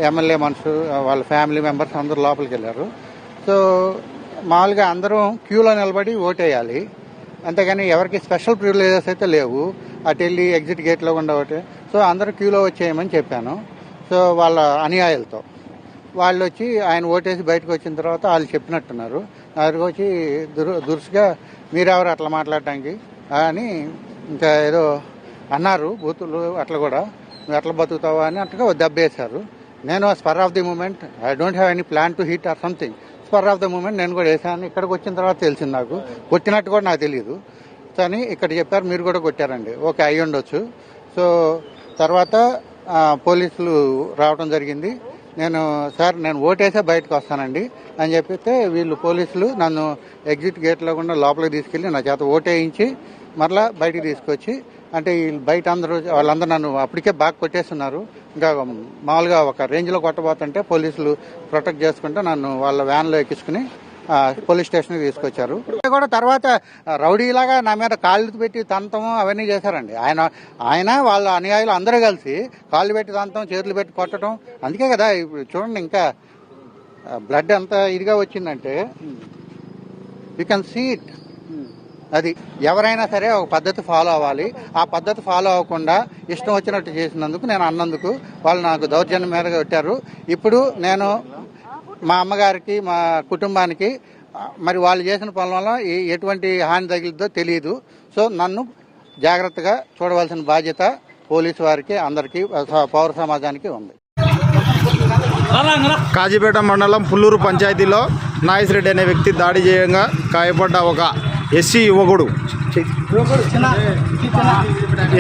MLA మనుషులు వాళ్ళ family members అందరూ లోపలికి వెళ్ళారు. సో మామూలుగా అందరం క్యూలో నిలబడి ఓటేయాలి, అంతేగాని ఎవరికి స్పెషల్ ప్రివిలేజెస్ అయితే లేవు. అటు వెళ్ళి ఎగ్జిట్ గేట్లో కూడా ఒకటి. సో అందరూ క్యూలో వచ్చేయమని చెప్పాను. సో వాళ్ళ అనుయాయులతో వాళ్ళు వచ్చి ఆయన ఓటేసి బయటకు వచ్చిన తర్వాత వాళ్ళు చెప్పినట్టున్నారు. దగ్గరకు వచ్చి దురుసుగా మీరెవరు అట్లా మాట్లాడటానికి అని ఇంకా ఏదో అన్నారు, బూతులు అట్లా కూడా, నువ్వు ఎట్లా బతుకుతావా అని అట్లా దెబ్బేశారు. నేను spur of the moment, I don't have any plan to hit or something, spur of the moment నేను కూడా వేసాను. ఇక్కడికి వచ్చిన తర్వాత తెలిసింది నాకు, కొట్టినట్టు కూడా నాకు తెలియదు. కానీ ఇక్కడ చెప్పారు మీరు కూడా కొట్టారండి. ఓకే, అయ్యి ఉండొచ్చు. సో తర్వాత పోలీసులు రావడం జరిగింది. నేను సార్ నేను ఓటేసే బయటకు వస్తానండి అని చెప్పితే వీళ్ళు పోలీసులు నన్ను ఎగ్జిట్ గేట్లో కూడా లోపలికి తీసుకెళ్ళి నా చేత ఓటేయించి మరలా బయటికి తీసుకొచ్చి, అంటే వీళ్ళు బయట వాళ్ళందరూ నన్ను అప్పటికే బాగా కొట్టేస్తున్నారు. ఇంకా మామూలుగా ఒక రేంజ్లో కొట్టబోతుంటే పోలీసులు ప్రొటెక్ట్ చేసుకుంటే నన్ను వాళ్ళ వ్యాన్లో ఎక్కించుకుని పోలీస్ స్టేషన్కి తీసుకొచ్చారు. కూడా తర్వాత రౌడీలాగా నా మీద కాళ్ళు పెట్టి తంతం అవన్నీ చేశారండి. ఆయన వాళ్ళ అనుయాయులు అందరూ కలిసి కాళ్ళు పెట్టి తంతం, చేతులు పెట్టి కొట్టడం. అందుకే కదా ఇప్పుడు చూడండి ఇంకా బ్లడ్ ఎంత ఇదిగా వచ్చిందంటే యూ కెన్ సీ ఇట్. అది ఎవరైనా సరే ఒక పద్ధతి ఫాలో అవ్వాలి. ఆ పద్ధతి ఫాలో అవ్వకుండా ఇష్టం వచ్చినట్టు చేసినందుకు, నేను అన్నందుకు వాళ్ళు నాకు దౌర్జన్యం మీదగా పెట్టారు. ఇప్పుడు నేను మా అమ్మగారికి మా కుటుంబానికి మరి వాళ్ళు చేసిన పనుల వల్ల ఎటువంటి హాని తగిలిద్దో తెలియదు. సో నన్ను జాగ్రత్తగా చూడవలసిన బాధ్యత పోలీసు వారికి, అందరికీ, పౌర సమాజానికి ఉంది. కాజీపేట మండలం పుల్లూరు పంచాయతీలో నాగేశ్వరరెడ్డి అనే వ్యక్తి దాడి చేయంగా గాయపడ్డ ఒక ఎస్సీ యువకుడు.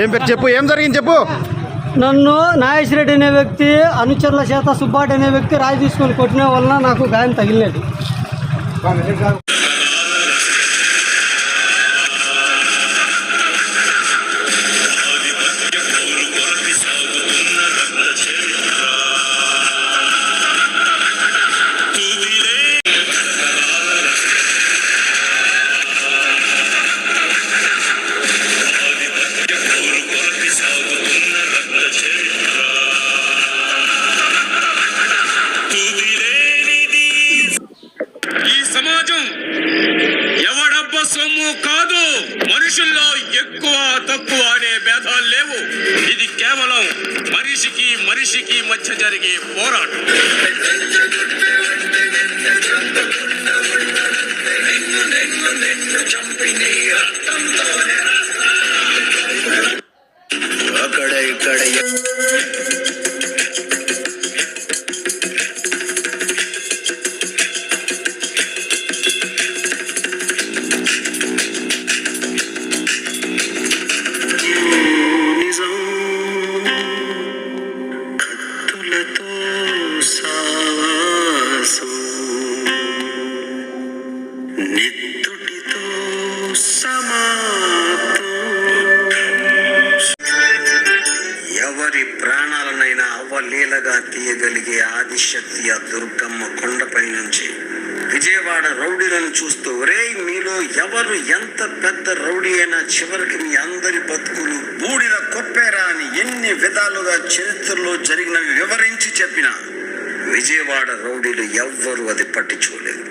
ఏం పేరు చెప్పు, ఏం జరిగింది చెప్పు. నన్ను నాగేశ్వరరెడ్డి అనే వ్యక్తి అనుచరుల చేత సుబ్బాటి అనే వ్యక్తి రాయి తీసుకొని కొట్టిన వలన నాకు గాయం తగిలినది. సొమ్ము కాదు, మనుషుల్లో ఎక్కువ తక్కువ అనే భేదాలు లేవు. ఇది కేవలం మనిషికి మనిషికి మధ్య జరిగే పోరాటం. అక్కడ ఇక్కడ ప్రాణాలనైనా అవలీలగా తీయగలిగే ఆదిశక్తి ఆ దుర్గమ్మ కొండపై నుంచి విజయవాడ రౌడీలను చూస్తూ, రే మీలో ఎవరు ఎంత పెద్ద రౌడీ అయినా చివరికి మీ అందరి బతుకులు బూడిద కొప్పేరా అని ఎన్ని విధాలుగా చరిత్రలో జరిగినవి వివరించి చెప్పిన విజయవాడ రౌడీలు ఎవ్వరూ అది పట్టించుకోలేదు.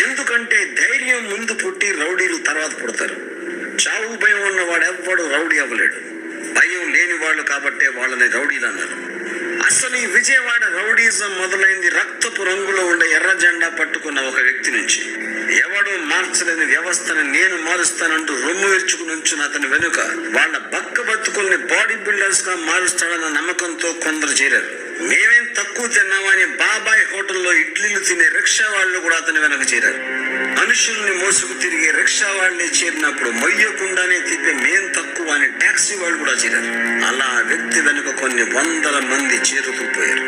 ఎందుకంటే ధైర్యం ముందు పుట్టి రౌడీలు తర్వాత పుడతారు. చావు భయం ఉన్నవాడు ఎవ్వడు రౌడీ అవ్వలేడు. భయం లేని వాళ్ళు కాబట్టే వాళ్ళని రౌడీలు అన్నారు. అసలు ఈ విజయవాడ రౌడీజం మొదలైంది రక్తపు రంగులో ఉండే ఎర్ర జెండా పట్టుకున్న ఒక వ్యక్తి నుంచి. ఎవడు మార్చలేని వ్యవస్థను నేను మారుస్తానంటూ రొమ్ము విరుచుకుని ఉంచున్న అతని వెనుక వాళ్ళ బక్క బతుకుల్ని బాడీ బిల్డర్స్ గా మారుస్తాడన్న నమ్మకంతో కొందరు చేరారు. మేమేం తక్కువ తిన్నామని బాబాయ్ హోటల్లో ఇడ్లీలు తినే రిక్షా వాళ్ళు కూడా అతని వెనక చేరారు. మనుషుల్ని మోసుకు తిరిగే రిక్షా వాళ్ళే చేరినప్పుడు మొయ్యకుండానే తిప్పే మేం తక్కువ అని టాక్సీ వాళ్ళు కూడా చేరారు. అలా వ్యక్తి వెనుక కొన్ని వందల మంది చేరుతూ పోయారు.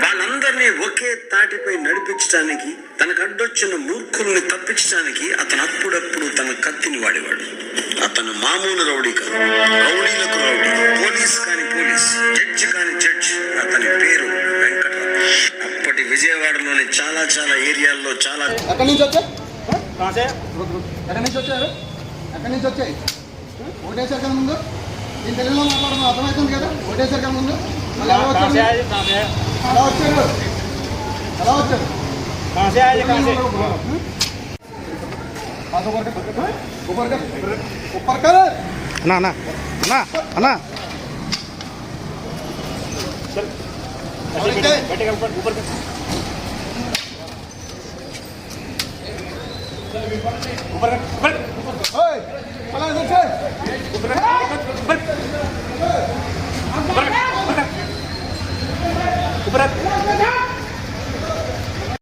వాళ్ళందరినీ ఒకే తాటిపై నడిపించడానికి, తనకు అడ్డొచ్చిన మూర్ఖుల్ని తప్పించడానికి అతను అప్పుడప్పుడు తన కత్తిని వాడేవాడు. అతను మామూలు రౌడీ కాదు, రౌడీలకు రౌడీ. పోలీస్ కాని పోలీస్, జడ్జి కాని జడ్జి. అతని పేరు వెంకట్రావు. అప్పటి విజయవాడలోని చాలా చాలా ఏరియాల్లో చాలా ఎక్కడి నుంచి వచ్చారు? ఓటేసారు కదా ముందు, దీని తెలుగులో మాట్లాడడం అర్థమవుతుంది కదా. ఓటేసారు కదా ముందు, మళ్ళీ అన్నా అన్నా అన్నా అన్నా ऊपर